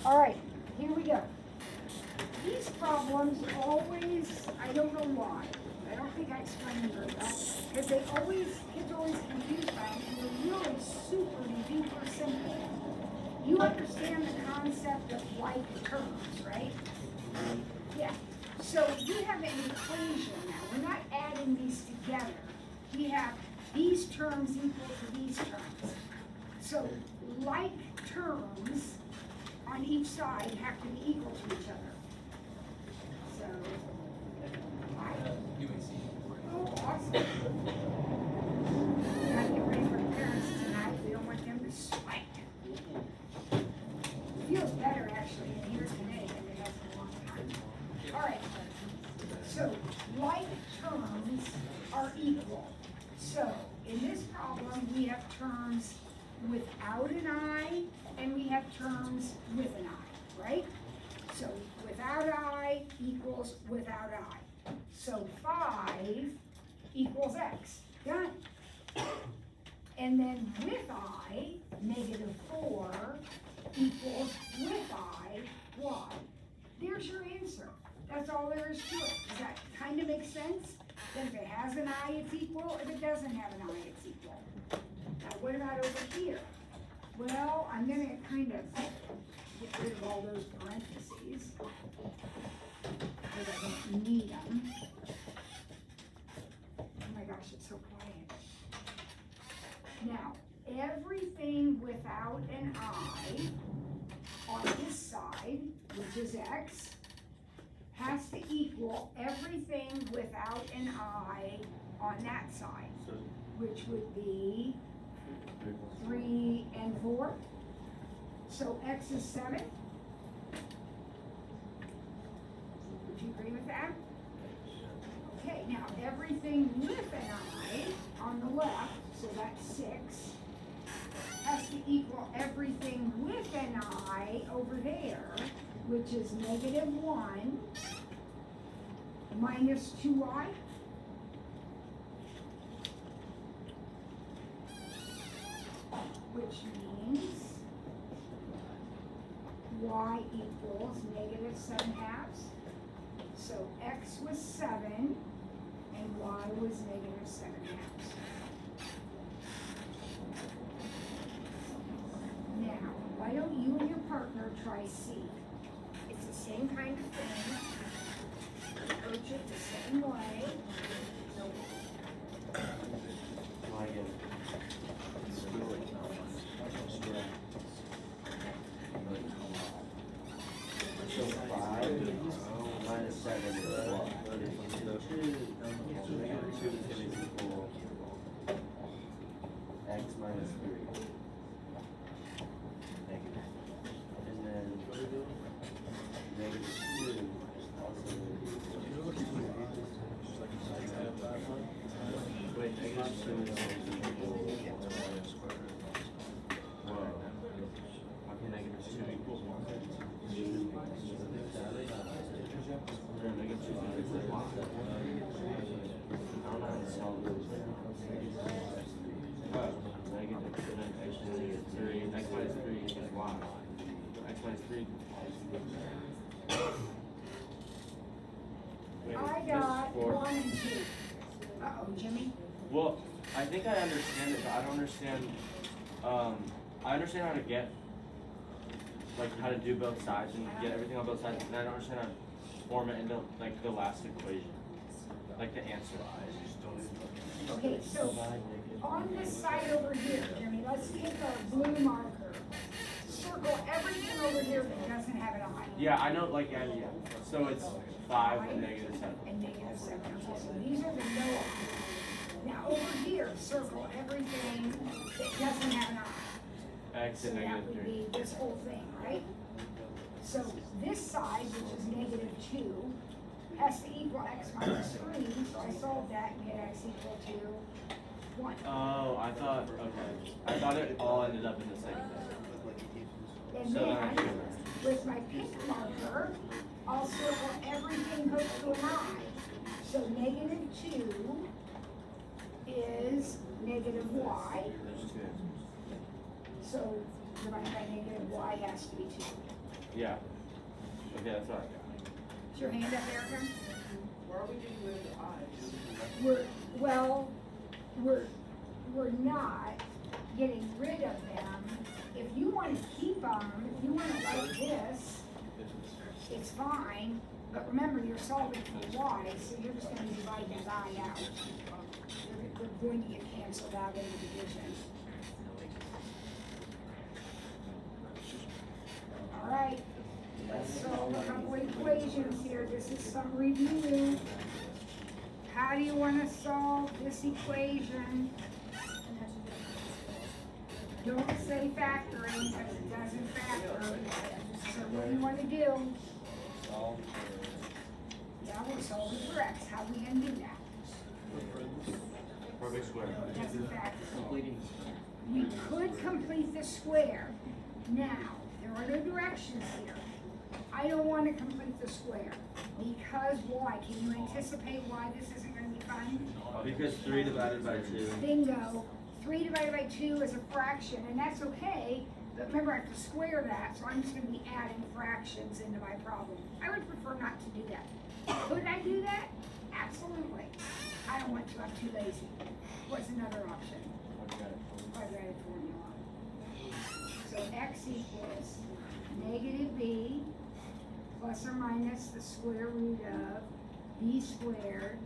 All right, here we go. These problems always, I don't know why. I don't think I explained them very well. Because kids always confuse by them, and they're really super duper simple. You understand the concept of like terms, right? Yeah. So you have an equation now. We're not adding these together. We have these terms equal to these terms. So like terms on each side have to be equal to each other. So, oh, awesome. Gotta get ready for parents tonight. We don't want them to sweat. Feels better actually in here today than it has in a long time. All right. So, like terms are equal. So, in this problem, we have terms without an I, and we have terms with an I, right? So, without I equals without I. So, 5 equals x. Done. And then with I, -4 equals with I, y. There's your answer. That's all there is to it. Does that kind of make sense? That if it has an I, it's equal. If it doesn't have an I, it's equal. Now, what about over here? Well, I'm going to kind of get rid of all those parentheses because I don't need them. Oh my gosh, it's so quiet. Now, everything without an I on this side, which is x, has to equal everything without an I on that side, which would be 3 and 4. So x is 7. Would you agree with that? Okay, now everything with an I on the left, so that's 6, has to equal everything with an I over there, which is -1 minus 2i. Which means y equals -7/2. So x was 7 and y was -7/2. Now, why don't you and your partner try C? It's the same kind of thing. Approach it the same way. So 5 minus 7 is what? 2 is equal x minus 3. Negative. And then -2 is also wait, -2 is equal. What? How can -2 equal 1? I got 1 and 2. Uh-oh, Jimmy. Well, I think I understand it, but I don't understand. I understand how to get, like, how to do both sides and get everything on both sides, and I don't understand how to form it into, like, the last equation, like the answer. Okay, so on this side over here, Jimmy, let's take a blue marker. Circle everything over here that doesn't have an I. Yeah, I know, like, yeah. So it's 5 and -7. And -7. Okay, so these are the no I. Now over here, circle everything that doesn't have an I. X So and that would -3. be this whole thing, right? So this side, which is -2, has to equal x minus 3. So I solved that and get x equal to 1. Oh, I thought, okay. I thought it all ended up in the same thing. And So then, then with my pink marker, I'll circle everything hooked to an I. So -2 is -y. There's 2. So divided by -y has to be 2. Yeah. Okay, that's what I got. Is your hand up, Erica? Why are we getting rid of the eyes? We're not getting rid of them. If you want to keep them, if you want it like this, it's fine. But remember, you're solving for y, so you're just going to divide that I out. They're going to get canceled out in the division. All right, let's solve a couple equations here. This is some review. How do you want to solve this equation? Don't say factoring because it doesn't factor. So what do you want to do? Yeah, we're solving for x. How are we going to do that? Perfect square. Doesn't factor. We could complete the square. Now, there are no directions here. I don't want to complete the square. Because why? Can you anticipate why this isn't going to be fun? Because 3 divided by 2. Bingo. 3 divided by 2 is a fraction, and that's okay. But remember, I have to square that, so I'm just going to be adding fractions into my problem. I would prefer not to do that. Could I do that? Absolutely. I don't want to. I'm too lazy. What's another option? Quadratic formula. So x equals negative b plus or minus the square root of b squared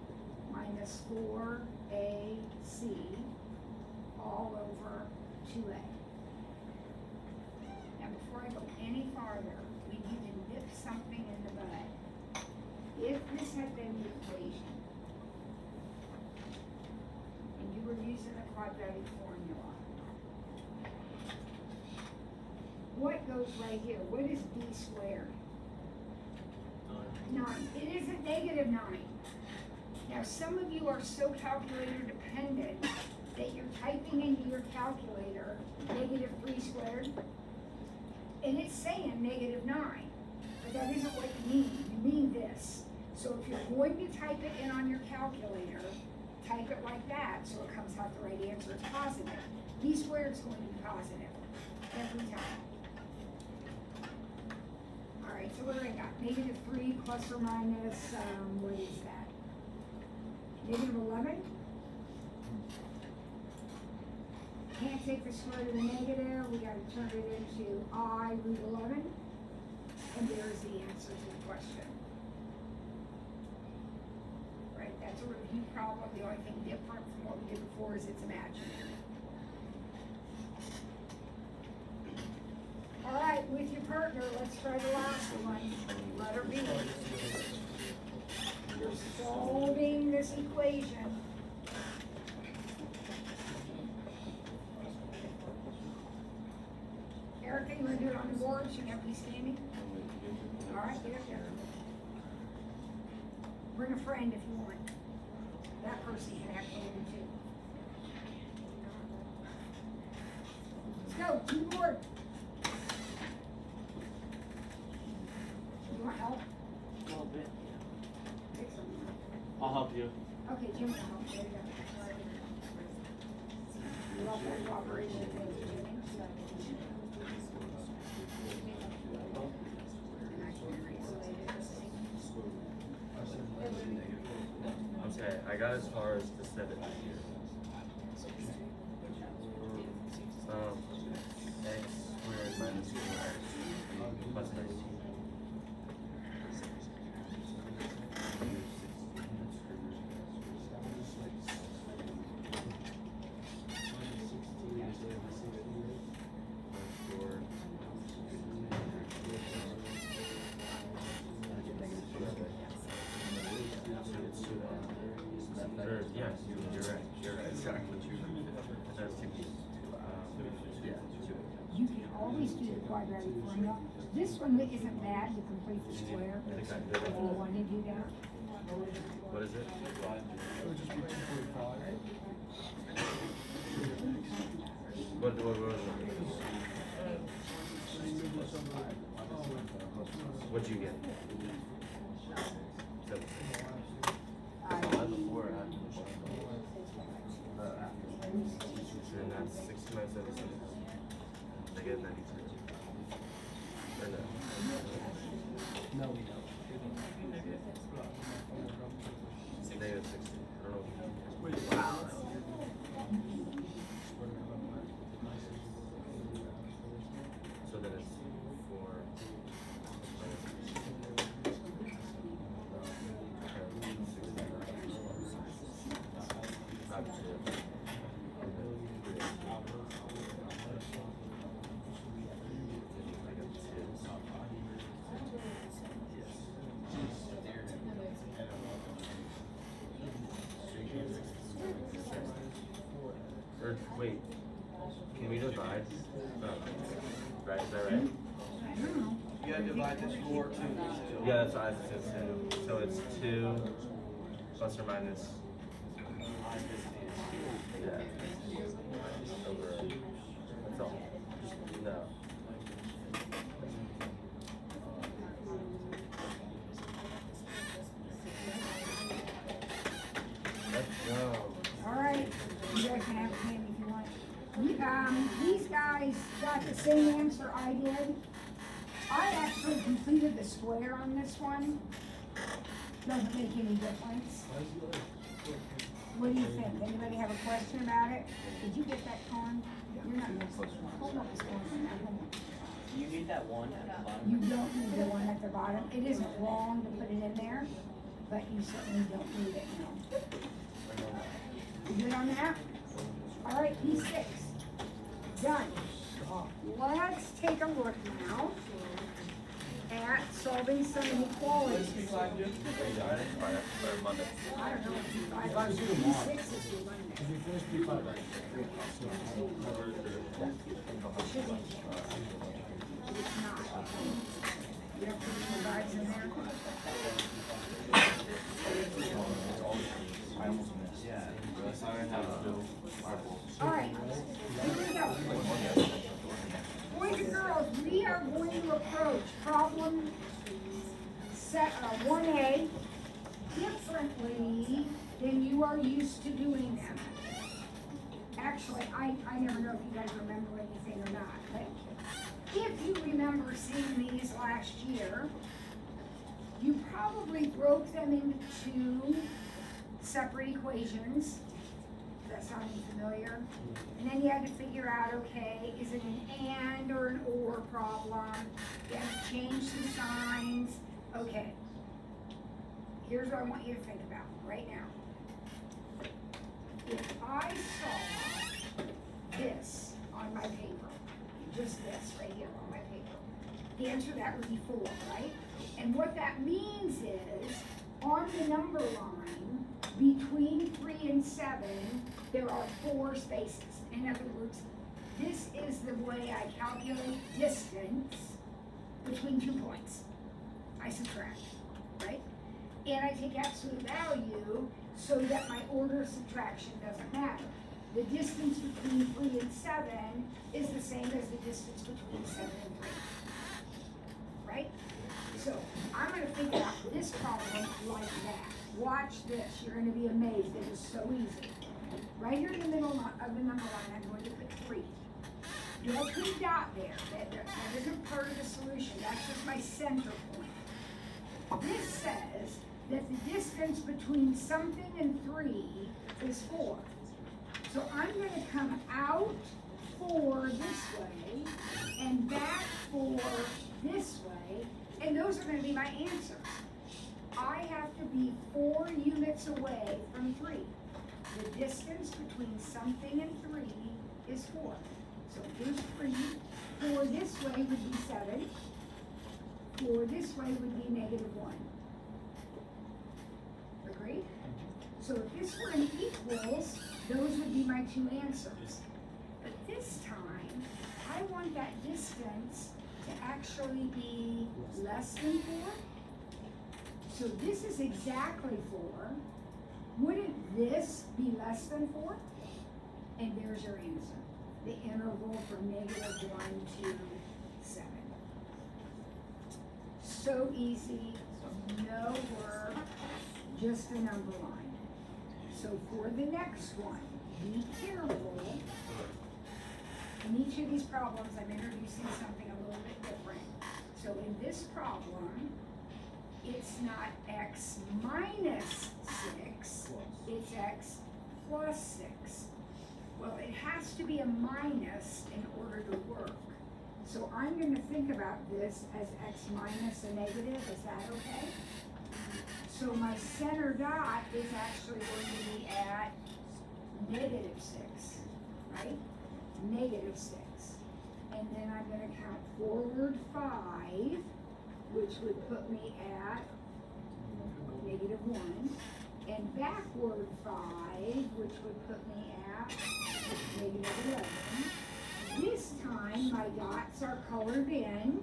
minus 4ac all over 2a. Now before I go any farther, we need to nip something in the bud. If this had been the equation, and you were using the quadratic formula, what goes right here? What is b squared? 9. It isn't negative 9. Now some of you are so calculator dependent that you're typing into your calculator negative 3 squared, and it's saying negative 9, but that isn't what you mean. You mean this. So if you're going to type it in on your calculator, type it like that so it comes out the right answer. It's positive. B squared is going to be positive every time. All right, so what do I got? Negative 3 plus or minus, what is that? Negative 11? Can't take the square root of the negative, we gotta turn it into I root 11, and there's the answer to the question. Right, that's a review problem. The only thing different from what we did before is it's imaginary. All right, with your partner, let's try the last one. Letter B. You're solving this equation. Erica, you want to do it on the board? She can be standing. All right, get up there. Bring a friend if you want. That person can have to do too. Let's go, to the board. You want help? A little bit. Take some. I'll help you. Okay, Jim will help. There you go. You love that cooperation. Thank you, Jimmy. Okay, I got as far as to 7 here. X squared minus 4x plus 13. Yes, you're right. You're right. Exactly. That's 2 pieces. You can always do the quadratic formula. This one isn't bad to complete the square. If you want to do that. What is it? It would just be 2.5. What was it? What'd you get? 7. And that's 69.76. I get 93. Or no. No, we don't. Negative 60. I don't know. Wait, Wow. So then it's 4. Or wait, can we divide? Right, is that right? You gotta divide this 4 too. Yeah, that's what I said too. So it's 2 plus or minus. Yeah. Over. That's all. No. Let's go. All right, you guys can have a candy if you want. These guys got the same answer I did. I actually completed the square on this one. Doesn't make any difference. What do you think? Anybody have a question about it? Did you get that con? You're not hold up this one. Do you need that one at the bottom? You don't need the one at the bottom. It isn't wrong to put it in there, but you certainly don't need it now. You good on that? All right, P6. Done. Let's take a look now at solving some inequalities. I don't know what P5 is. P6 is due Monday. Did you finish P5? Should be. It's not. You have to put the vibes in there. I almost missed. Yeah. I have All right, here we go. Boys and girls, we are going to approach problem set 1A differently than you are used to doing them. Actually, I never know if you guys remember anything or not, but if you remember seeing these last year, you probably broke them into 2 separate equations. Does that sound familiar? And then you had to figure out, okay, is it an and or an or problem? You have to change some signs. Okay. Here's what I want you to think about right now. If I saw this on my paper, just this right here on my paper, the answer to that would be 4, right? And what that means is, on the number line, between 3 and 7, there are 4 spaces. In other words, this is the way I calculate distance between 2 points. I subtract, right? And I take absolute value so that my order of subtraction doesn't matter. The distance between 3 and 7 is the same as the distance between 7 and 3. Right? So I'm going to figure out this problem like that. Watch this. You're going to be amazed. It is so easy. Right here in the middle of the number line, I'm going to put 3. You'll put a dot there. That isn't part of the solution. That's just my center point. This says that the distance between something and 3 is 4. So I'm going to come out 4 this way and back 4 this way, and those are going to be my answers. I have to be 4 units away from 3. The distance between something and 3 is 4. So here's 3. 4 this way would be 7. 4 this way would be -1. Agreed? So if this were an equals, those would be my 2 answers. But this time, I want that distance to actually be less than 4. So this is exactly 4. Wouldn't this be less than 4? And there's your answer. The interval from -1 to 7. So easy, no work, just a number line. So for the next one, be careful. In each of these problems, I'm introducing something a little bit different. So in this problem, it's not x minus 6, it's x plus 6. Well, it has to be a minus in order to work. So I'm going to think about this as x minus a negative. Is that okay? So my center dot is actually going to be at negative 6, right? Negative 6. And then I'm going to count forward 5, which would put me at negative 1. And backward 5, which would put me at negative 11. This time, my dots are colored in.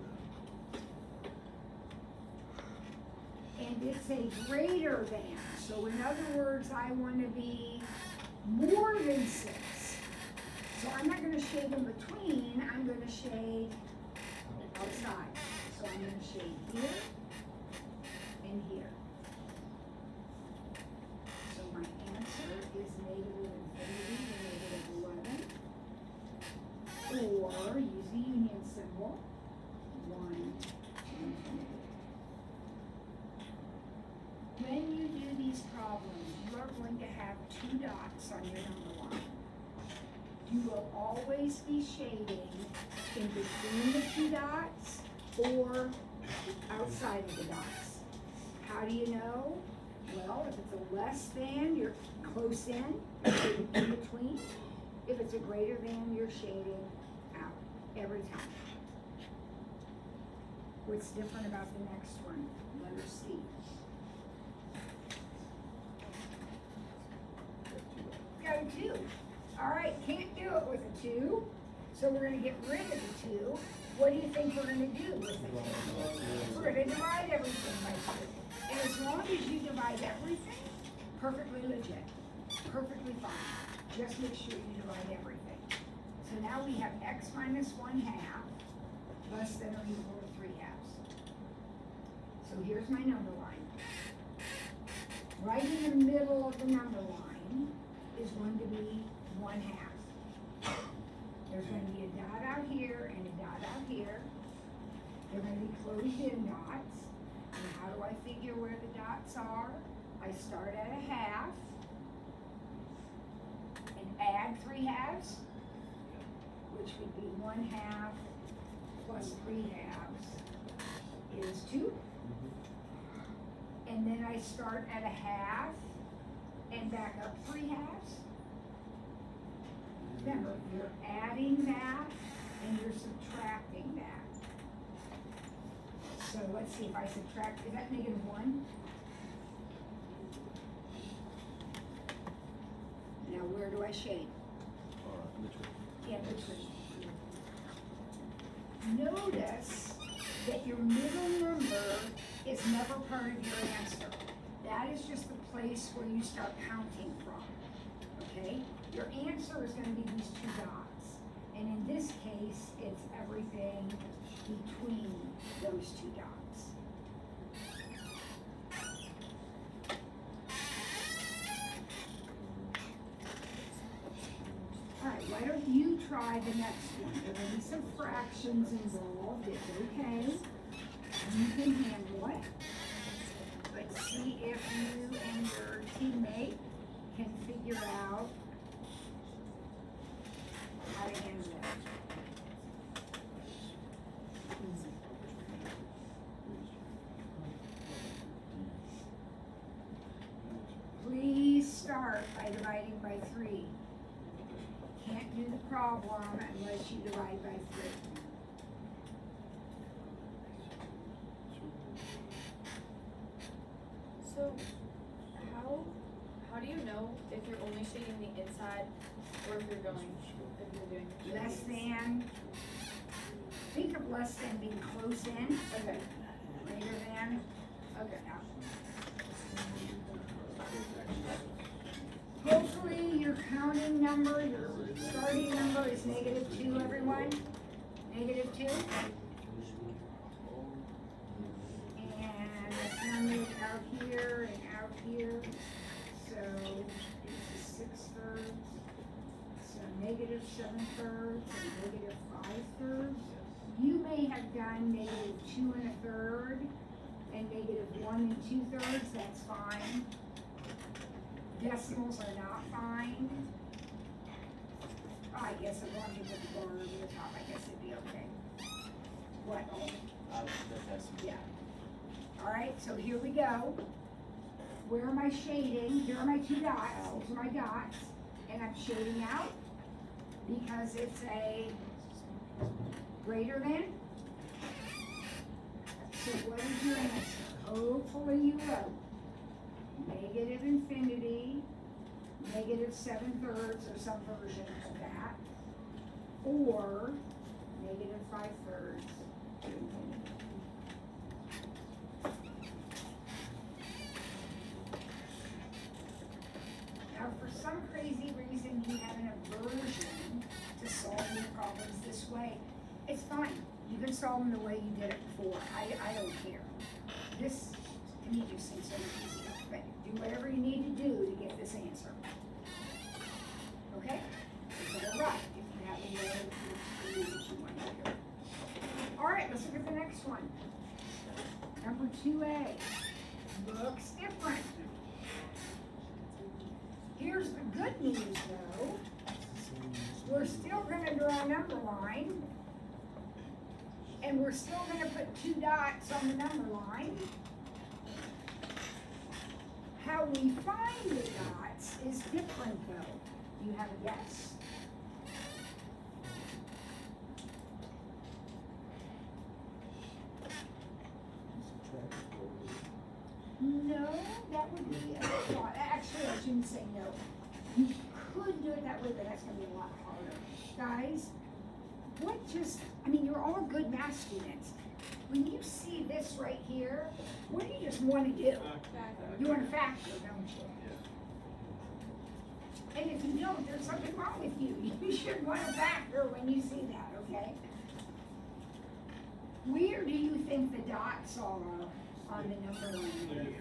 And it's a greater than. So in other words, I want to be more than 6. So I'm not going to shade in between, I'm going to shade outside. So I'm going to shade here and here. So my answer is negative infinity to negative 11. Or use the union symbol, 1 to infinity. When you do these problems, you are going to have 2 dots on your number line. You will always be shading in between the 2 dots or outside of the dots. How do you know? Well, if it's a less than, you're close in between. If it's a greater than, you're shading out every time. What's different about the next one? Letter C. Got a 2. All right, can't do it with a 2, so we're going to get rid of the 2. What do you think we're going to do with the 2? We're going to divide everything by 2. And as long as you divide everything, perfectly legit, perfectly fine. Just make sure you divide everything. So now we have x minus 1/2 less than or equal to 3/2. So here's my number line. Right in the middle of the number line is going to be 1/2. There's going to be a dot out here and a dot out here. They're going to be closed in dots. And how do I figure where the dots are? I start at a 1/2 and add 3/2, which would be 1/2 plus 3/2 is 2. And then I start at a 1/2 and back up 3/2. Remember, you're adding that and you're subtracting that. So let's see if I subtract, is that negative 1? Now where do I shade? Yeah, between. Notice that your middle number is never part of your answer. That is just the place where you start counting from, okay? Your answer is going to be these 2 dots. And in this case, it's everything between those 2 dots. All right, why don't you try the next one? There will be some fractions involved, it's okay. You can handle it. But see if you and your teammate can figure out how to handle it. Please start by dividing by 3. Can't do the problem unless you divide by 3. So, how do you know if you're only shading the inside or if you're doing Less than, think of less than being close in, Okay. greater than, Okay. out. Hopefully your counting number, your starting number is -2, everyone. -2. And that's numbered out here and out here. So this is 6/3. So -7/3 and -5/3. You may have done -2 1/3 and -1 2/3, that's fine. Decimals are not fine. I guess as long as you put the bar over the top, I guess it'd be okay. What? Yeah. All right, so here we go. Where am I shading? Here are my 2 dots. Those are my dots. And I'm shading out because it's a greater than. So what is your answer? Hopefully you wrote negative infinity, -7/3 or some version of that, or -5/3 to infinity. Now, for some crazy reason, you have an aversion to solving problems this way. It's fine. You can solve them the way you did it before. I don't care. This, to me, just seems so much easier. But do whatever you need to do to get this answer. Okay? It's all right if you have a way to do what you want to do. All right, let's look at the next one. Number 2A. Looks different. Here's the good news, though. We're still going to draw a number line, and we're still going to put 2 dots on the number line. How we find the dots is different, though. You have a guess? No, that would be a thought. Actually, I shouldn't say no. You could do it that way, but that's gonna be a lot harder. Guys, you're all good math students. When you see this right here, what do you just wanna do? You wanna factor, don't you? And if you don't, there's something wrong with you. You should wanna factor when you see that, okay? Where do you think the dots are on the number line?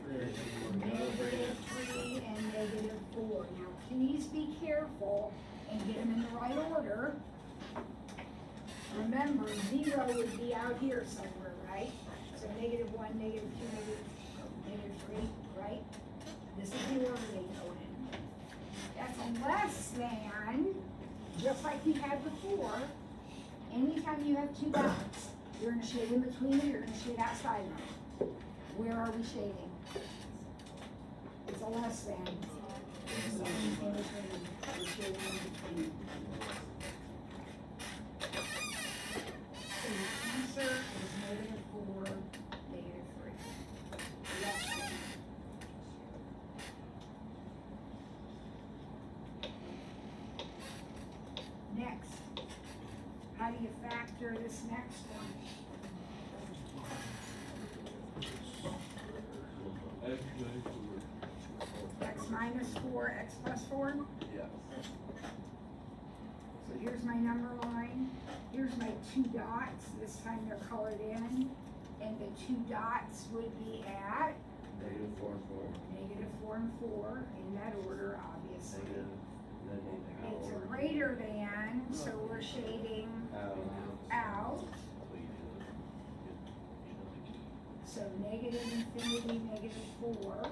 -3 and -4. Now, please be careful and get them in the right order. Remember, 0 would be out here somewhere, right? So -1, -2, -3, right? This is the order they go in. That's a less than, just like you had before. Anytime you have 2 dots, you're gonna shade in between them, you're gonna shade outside them. Where are we shading? It's a less than. In between. We're shading in between. So the answer is -4, -3. Less than. Next, how do you factor this next one? X -4, x +4? Yeah. So here's my number line, here's my 2 dots, this time they're colored in, and the 2 dots would be at -4 and 4. -4 and 4, in that order, obviously. Negative. It's a greater than, so we're shading out. So -infinity, -4,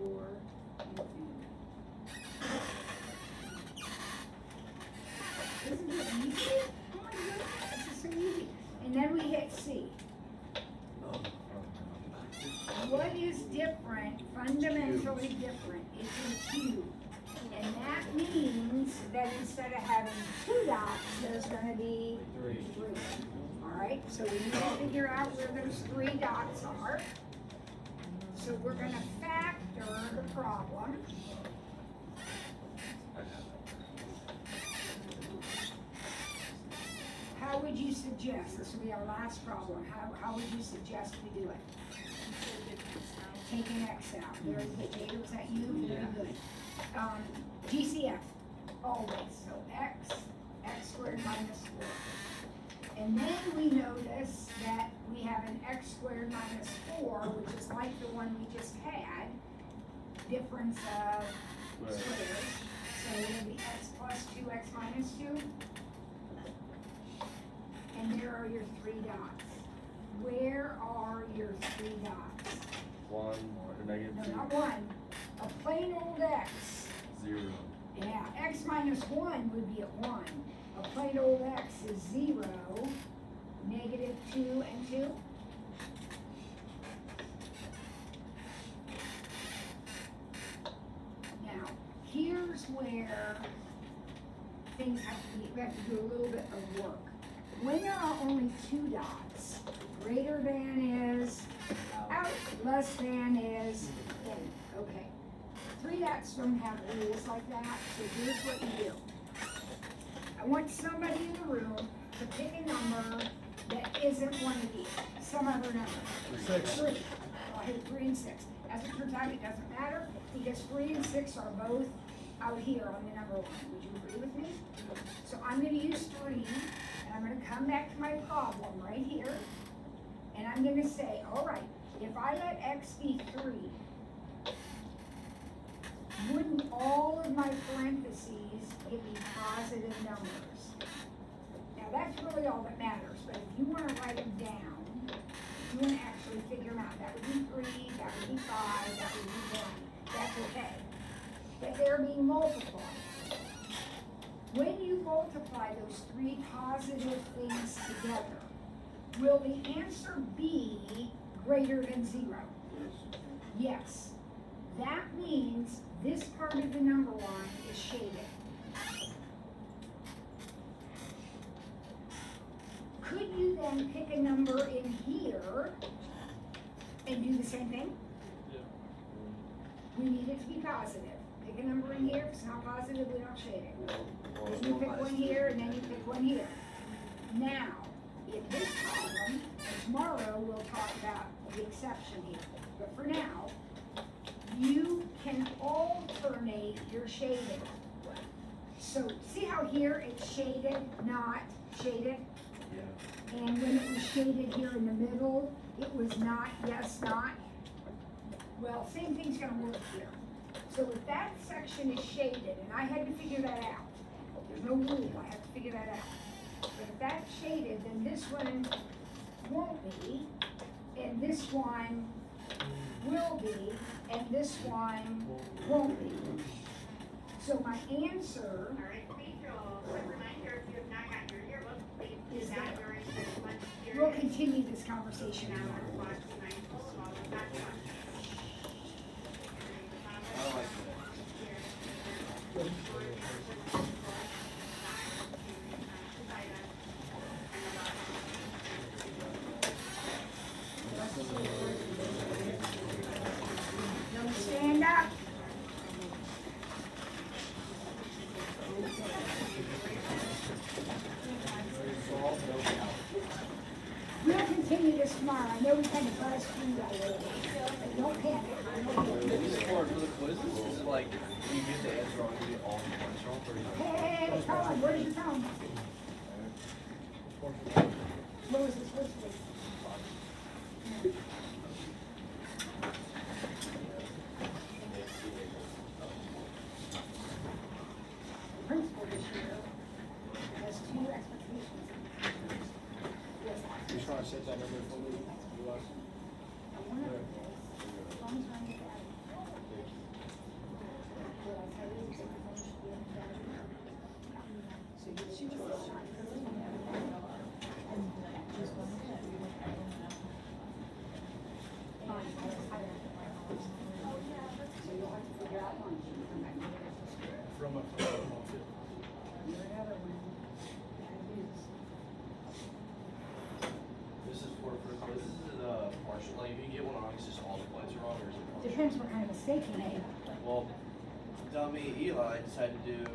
or infinity. Isn't this easy? Oh my goodness, this is so easy. And then we hit C. What is different, fundamentally different, is a cube. And that means that instead of having 2 dots, there's gonna be 3. All right, so we need to figure out where those 3 dots are. So we're gonna factor the problem. How would you suggest, this will be our last problem, how would you suggest we do it? Take an X out, very good, Dave, was that you? Very good. GCF, always, so x squared -4. And then we notice that we have an x squared -4, which is like the one we just had, difference of squares. So it'll be x +2, x -2. And there are your 3 dots. where are your 3 dots? 1 or negative No, 2. not 1. A plain old X. 0. Yeah, X minus 1 would be at 1. A plain old X is 0. Negative 2 and 2. Now, here's where things have to be, we have to do a little bit of work. When there are only 2 dots, greater than is out, less than is in. Okay. 3 dots don't have rules like that, so here's what you do. I want somebody in the room to pick a number that isn't one of these, some other number. 6. 3. I hit 3 and 6. As it turns out, it doesn't matter because 3 and 6 are both out here on the number 1. Would you agree with me? So I'm going to use 3, and I'm going to come back to my problem right here, and I'm going to say, all right, if I let X be 3, wouldn't all of my parentheses give me positive numbers? Now that's really all that matters, but if you want to write them down, if you want to actually figure them out, that would be 3, that would be 5, that would be 1, that's okay. But they're being multiplied. When you multiply those 3 positive things together, will the answer be greater than 0? Yes. That means this part of the number line is shaded. Could you then pick a number in here and do the same thing? Yeah. We need it to be positive. Pick a number in here, if it's not positive, we don't shade it. Then you pick one here, and then you pick one here. Now, in this problem, and tomorrow we'll talk about the exception here, but for now, you can alternate your shading. So see how here it's shaded, not shaded? Yeah. And when it was shaded here in the middle, it was not, yes, not? Well, same thing's gonna work here. So if that section is shaded, and I had to figure that out, there's no rule, I have to figure that out. But if that's shaded, then this one won't be, and this one will be, and this one won't be. So my answer All right, Rachel, quick reminder, if you have not got your yearbook, please do is that that during this month's we'll period. continue this conversation And I tomorrow. want to watch tonight, so I'll be back on. I don't like that. Don't stand up. We'll continue this tomorrow. I know we kind of buzzed through that a little bit. Don't panic. This is for the quizzes, is it like, when you get the answer wrong, you get all the points wrong, or you Hey, Tom, where's your phone? What was it supposed to be? Principal this year has 2 expectations. Yes, You trying to set that number for me? You like? one of them is, as long as I get that. What I tell you is everything should be in the so you should just start. So you'll have to figure out one. From a, Your other one, that is. This is for quizzes, is it partial, like, if you get one wrong, it's just all the points are wrong, or is it partial? Depends what kind of mistake you made. Well, dummy Eli decided to do